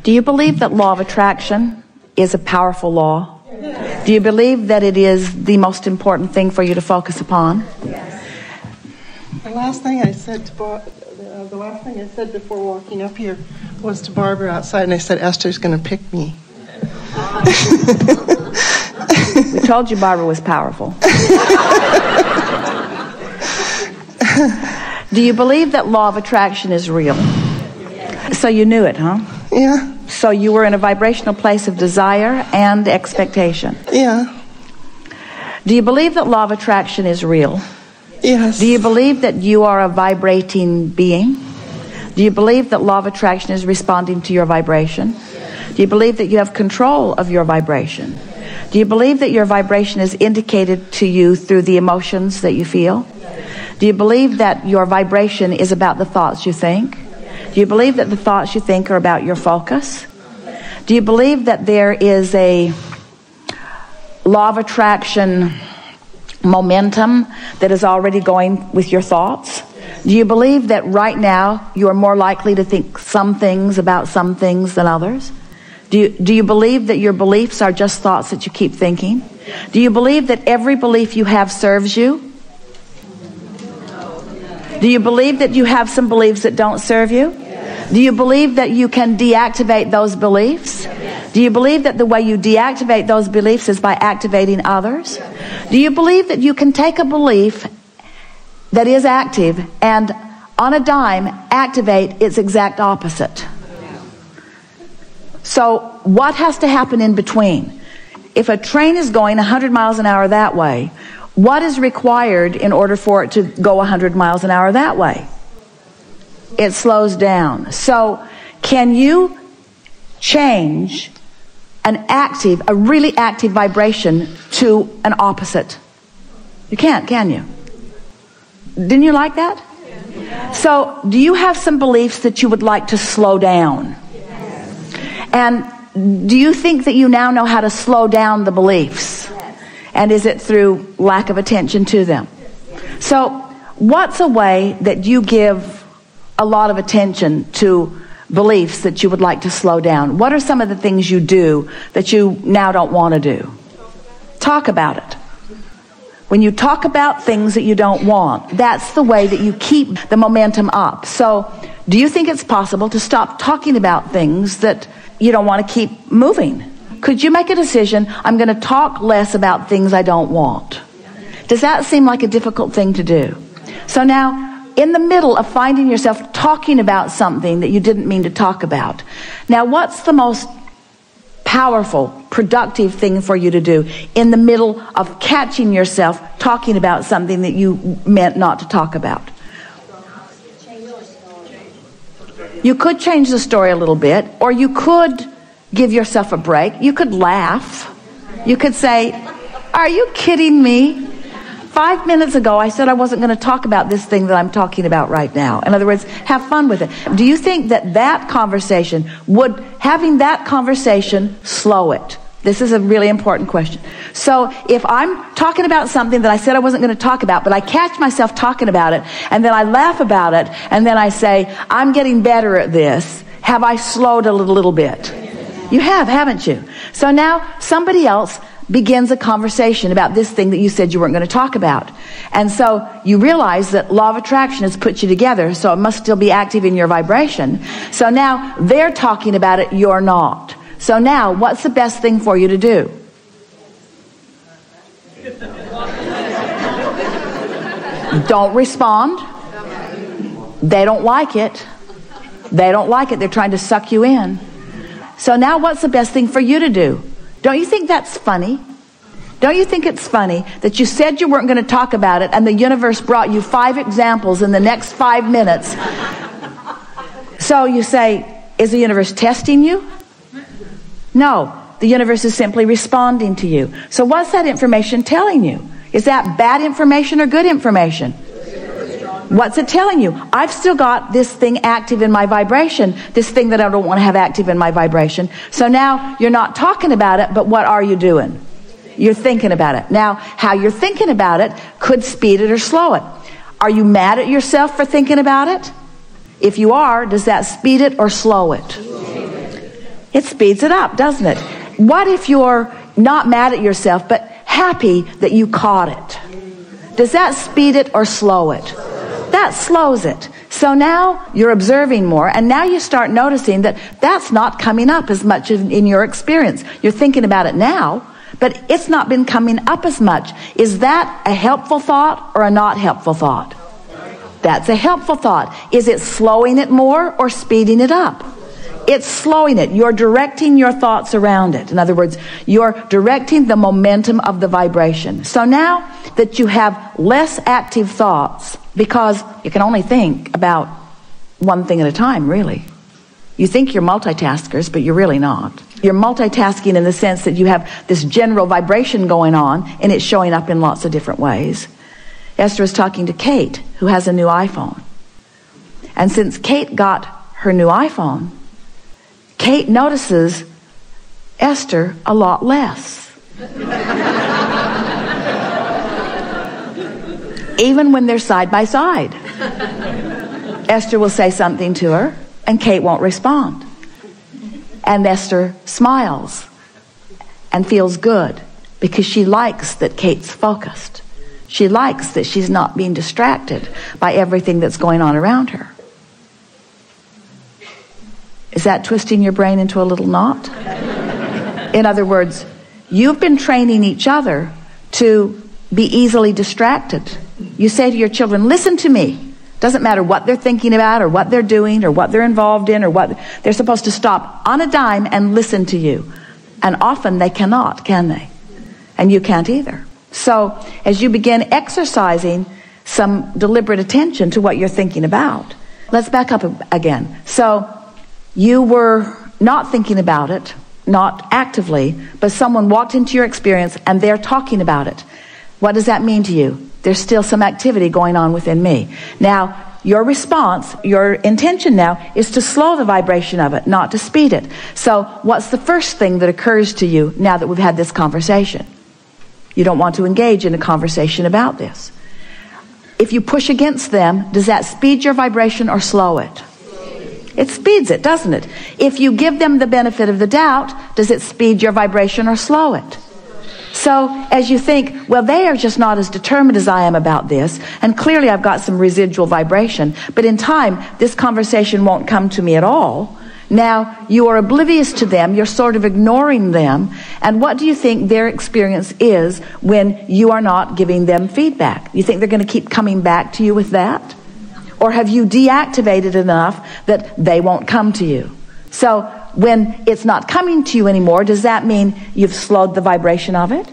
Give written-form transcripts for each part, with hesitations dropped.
Do you believe that law of attraction is a powerful law? Do you believe that it is the most important thing for you to focus upon? The last thing I said before walking up here was to Barbara outside, and I said, Esther's going to pick me. We told you Barbara was powerful. Do you believe that law of attraction is real? So you knew it, huh? Yeah. So you were in a vibrational place of desire and expectation. Yeah. Do you believe that law of attraction is real? Yes. Do you believe that you are a vibrating being? Do you believe that law of attraction is responding to your vibration? Do you believe that you have control of your vibration? Do you believe that your vibration is indicated to you through the emotions that you feel? Do you believe that your vibration is about the thoughts you think? Do you believe that the thoughts you think are about your focus? Do you believe that there is a law of attraction momentum that is already going with your thoughts? Do you believe that right now you are more likely to think some things about some things than others? Do you believe that your beliefs are just thoughts that you keep thinking? Do you believe that every belief you have serves you? Do you believe that you have some beliefs that don't serve you? Do you believe that you can deactivate those beliefs? Do you believe that the way you deactivate those beliefs is by activating others? Do you believe that you can take a belief that is active and on a dime activate its exact opposite? So what has to happen in between? If a train is going 100 miles an hour that way, what is required in order for it to go 100 miles an hour that way? It slows down. So can you change a really active vibration to an opposite? You can't, can you? Didn't you like that? So do you have some beliefs that you would like to slow down? And do you think that you now know how to slow down the beliefs? And is it through lack of attention to them? So what's a way that you give a lot of attention to beliefs that you would like to slow down? What are some of the things you do that you now don't want to do? Talk about it. When you talk about things that you don't want, that's the way that you keep the momentum up. So do you think it's possible to stop talking about things that you don't want to keep moving? Could you make a decision, I'm going to talk less about things I don't want? Does that seem like a difficult thing to do? So now, in the middle of finding yourself talking about something that you didn't mean to talk about, now what's the most powerful, productive thing for you to do in the middle of catching yourself talking about something that you meant not to talk about? You could change the story a little bit, or you could give yourself a break. You could laugh. You could say, are you kidding me? 5 minutes ago, I said I wasn't going to talk about this thing that I'm talking about right now. In other words, have fun with it. Do you think that conversation having that conversation slow it? This is a really important question. So if I'm talking about something that I said I wasn't going to talk about, but I catch myself talking about it, and then I laugh about it, and then I say, I'm getting better at this, have I slowed a little bit? You have, haven't you? So now somebody else begins a conversation about this thing that you said you weren't going to talk about. And so you realize that law of attraction has put you together, so it must still be active in your vibration. So now they're talking about it, you're not. So now, what's the best thing for you to do? Don't respond. They don't like it. They don't like it. They're trying to suck you in. So now what's the best thing for you to do? Don't you think that's funny? Don't you think it's funny that you said you weren't going to talk about it and the universe brought you 5 examples in the next 5 minutes? So you say, is the universe testing you? No, the universe is simply responding to you. So what's that information telling you? Is that bad information or good information? What's it telling you? I've still got this thing active in my vibration, this thing that I don't want to have active in my vibration. So now you're not talking about it, but what are you doing? You're thinking about it. Now, how you're thinking about it could speed it or slow it. Are you mad at yourself for thinking about it? If you are, does that speed it or slow it? It speeds it up, doesn't it? What if you're not mad at yourself, but happy that you caught it? Does that speed it or slow it? That slows it. So now you're observing more, and now you start noticing that that's not coming up as much in your experience. You're thinking about it now, but it's not been coming up as much. Is that a helpful thought or a not helpful thought? That's a helpful thought. Is it slowing it more or speeding it up? It's slowing it. You're directing your thoughts around it. In other words, you're directing the momentum of the vibration. So now that you have less active thoughts, because you can only think about one thing at a time, really. You think you're multitaskers, but you're really not. You're multitasking in the sense that you have this general vibration going on, and it's showing up in lots of different ways. Esther was talking to Kate, who has a new iPhone. And since Kate got her new iPhone, Kate notices Esther a lot less. Even when they're side by side. Esther will say something to her, and Kate won't respond. And Esther smiles and feels good because she likes that Kate's focused. She likes that she's not being distracted by everything that's going on around her. Is that twisting your brain into a little knot? In other words, you've been training each other to be easily distracted. You say to your children, listen to me. Doesn't matter what they're thinking about or what they're doing or what they're involved in or what. They're supposed to stop on a dime and listen to you. And often they cannot, can they? And you can't either. So as you begin exercising some deliberate attention to what you're thinking about, let's back up again. So you were not thinking about it, not actively, but someone walked into your experience and they're talking about it. What does that mean to you? There's still some activity going on within me. Now, your response, your intention now is to slow the vibration of it, not to speed it. So what's the first thing that occurs to you now that we've had this conversation? You don't want to engage in a conversation about this. If you push against them, does that speed your vibration or slow it? It speeds it, doesn't it? If you give them the benefit of the doubt, does it speed your vibration or slow it? So as you think, well, they are just not as determined as I am about this, and clearly I've got some residual vibration, but in time, this conversation won't come to me at all. Now, you are oblivious to them, you're sort of ignoring them, and what do you think their experience is when you are not giving them feedback? You think they're going to keep coming back to you with that? Or have you deactivated enough that they won't come to you? So when it's not coming to you anymore, does that mean you've slowed the vibration of it?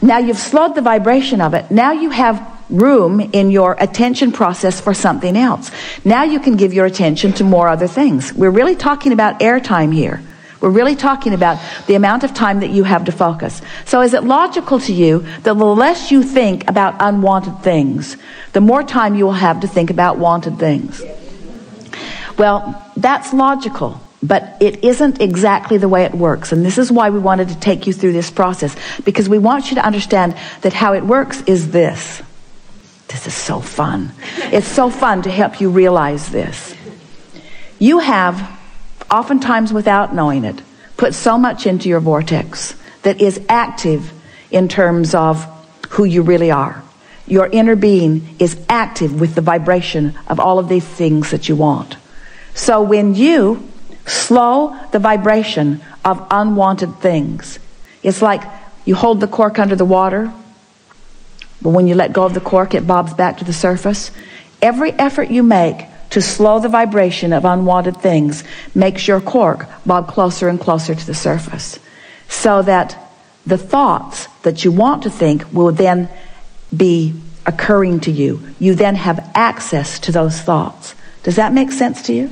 Now you've slowed the vibration of it. Now you have room in your attention process for something else. Now you can give your attention to more other things. We're really talking about airtime here. We're really talking about the amount of time that you have to focus. So is it logical to you that the less you think about unwanted things, the more time you will have to think about wanted things? Well, that's logical, but it isn't exactly the way it works. And this is why we wanted to take you through this process, because we want you to understand that how it works is this. This is so fun. It's so fun to help you realize this. You have, oftentimes without knowing it, put so much into your vortex that is active in terms of who you really are. Your inner being is active with the vibration of all of these things that you want. So when you slow the vibration of unwanted things, it's like you hold the cork under the water, but when you let go of the cork, it bobs back to the surface. Every effort you make to slow the vibration of unwanted things makes your cork bob closer and closer to the surface, so that the thoughts that you want to think will then be occurring to you. You then have access to those thoughts. Does that make sense to you?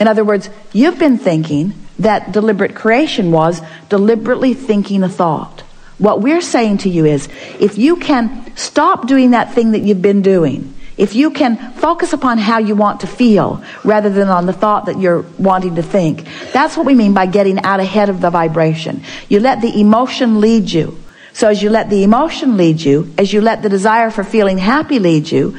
In other words, you've been thinking that deliberate creation was deliberately thinking a thought. What we're saying to you is, if you can stop doing that thing that you've been doing, if you can focus upon how you want to feel rather than on the thought that you're wanting to think, that's what we mean by getting out ahead of the vibration. You let the emotion lead you. So as you let the emotion lead you, as you let the desire for feeling happy lead you,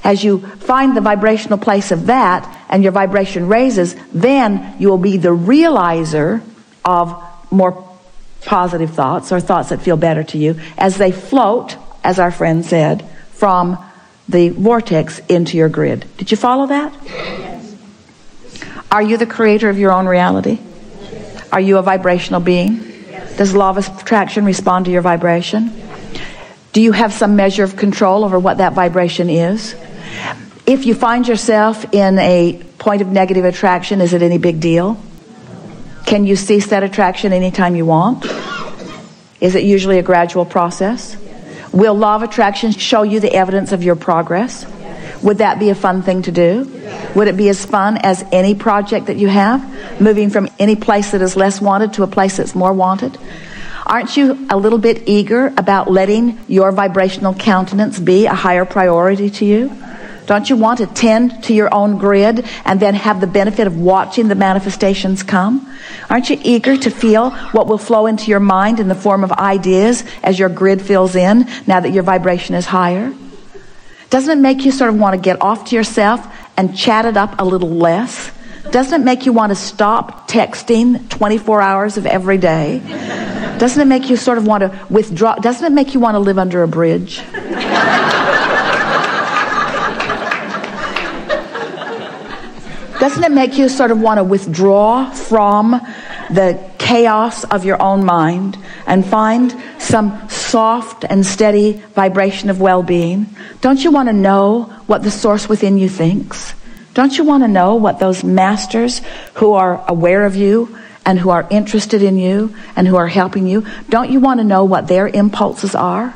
as you find the vibrational place of that, and your vibration raises, then you will be the realizer of more positive thoughts, or thoughts that feel better to you, as they float, as our friend said, from the vortex into your grid. Did you follow that? Yes. Are you the creator of your own reality? Are you a vibrational being? Yes. Does law of attraction respond to your vibration? Do you have some measure of control over what that vibration is? If you find yourself in a point of negative attraction, is it any big deal? Can you cease that attraction anytime you want? Is it usually a gradual process? Will law of attraction show you the evidence of your progress? Would that be a fun thing to do? Would it be as fun as any project that you have? Moving from any place that is less wanted to a place that's more wanted? Aren't you a little bit eager about letting your vibrational countenance be a higher priority to you? Don't you want to tend to your own grid and then have the benefit of watching the manifestations come? Aren't you eager to feel what will flow into your mind in the form of ideas as your grid fills in now that your vibration is higher? Doesn't it make you sort of want to get off to yourself and chat it up a little less? Doesn't it make you want to stop texting 24 hours of every day? Doesn't it make you sort of want to withdraw? Doesn't it make you want to live under a bridge? Doesn't it make you sort of want to withdraw from the chaos of your own mind and find some soft and steady vibration of well-being? Don't you want to know what the source within you thinks? Don't you want to know what those masters who are aware of you and who are interested in you and who are helping you, don't you want to know what their impulses are?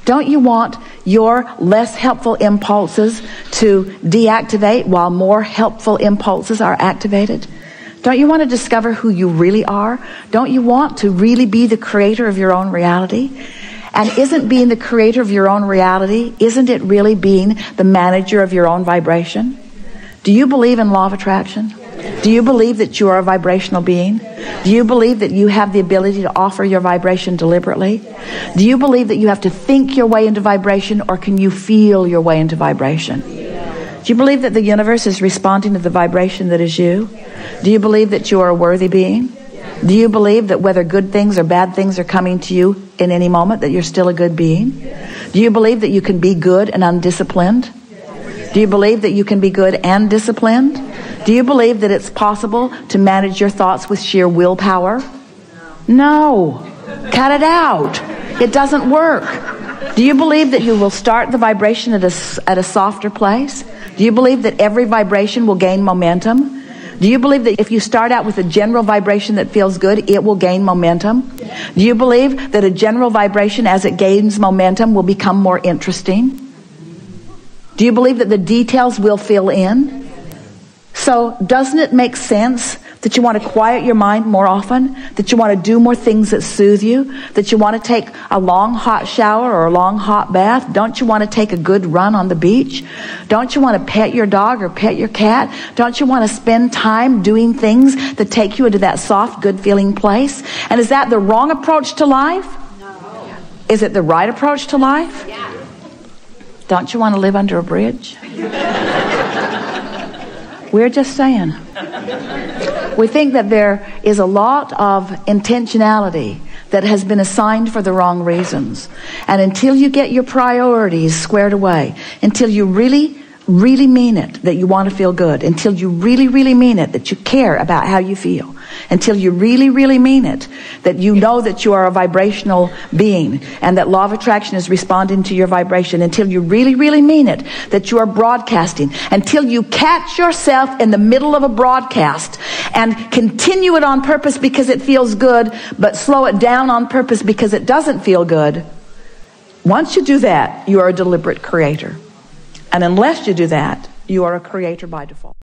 Don't you want your less helpful impulses to deactivate while more helpful impulses are activated? Don't you want to discover who you really are? Don't you want to really be the creator of your own reality? And isn't being the creator of your own reality, isn't it really being the manager of your own vibration? Do you believe in law of attraction? Do you believe that you are a vibrational being? Do you believe that you have the ability to offer your vibration deliberately? Do you believe that you have to think your way into vibration, or can you feel your way into vibration? Do you believe that the universe is responding to the vibration that is you? Do you believe that you are a worthy being? Do you believe that whether good things or bad things are coming to you in any moment, that you're still a good being? Do you believe that you can be good and undisciplined? Do you believe that you can be good and disciplined? Do you believe that it's possible to manage your thoughts with sheer willpower? No. Cut it out. It doesn't work. Do you believe that you will start the vibration at a softer place? Do you believe that every vibration will gain momentum? Do you believe that if you start out with a general vibration that feels good, it will gain momentum? Do you believe that a general vibration, as it gains momentum, will become more interesting? Do you believe that the details will fill in? So doesn't it make sense that you want to quiet your mind more often? That you want to do more things that soothe you? That you want to take a long hot shower or a long hot bath? Don't you want to take a good run on the beach? Don't you want to pet your dog or pet your cat? Don't you want to spend time doing things that take you into that soft, good feeling place? And is that the wrong approach to life? No. Is it the right approach to life? Yeah. Don't you want to live under a bridge? We're just saying. We think that there is a lot of intentionality that has been assigned for the wrong reasons. And until you get your priorities squared away, until you really mean it that you want to feel good, until you really mean it that you care about how you feel, until you really mean it that you know that you are a vibrational being and that law of attraction is responding to your vibration, until you really mean it that you are broadcasting, until you catch yourself in the middle of a broadcast and continue it on purpose because it feels good, but slow it down on purpose because it doesn't feel good. Once you do that, you are a deliberate creator. And unless you do that, you are a creator by default.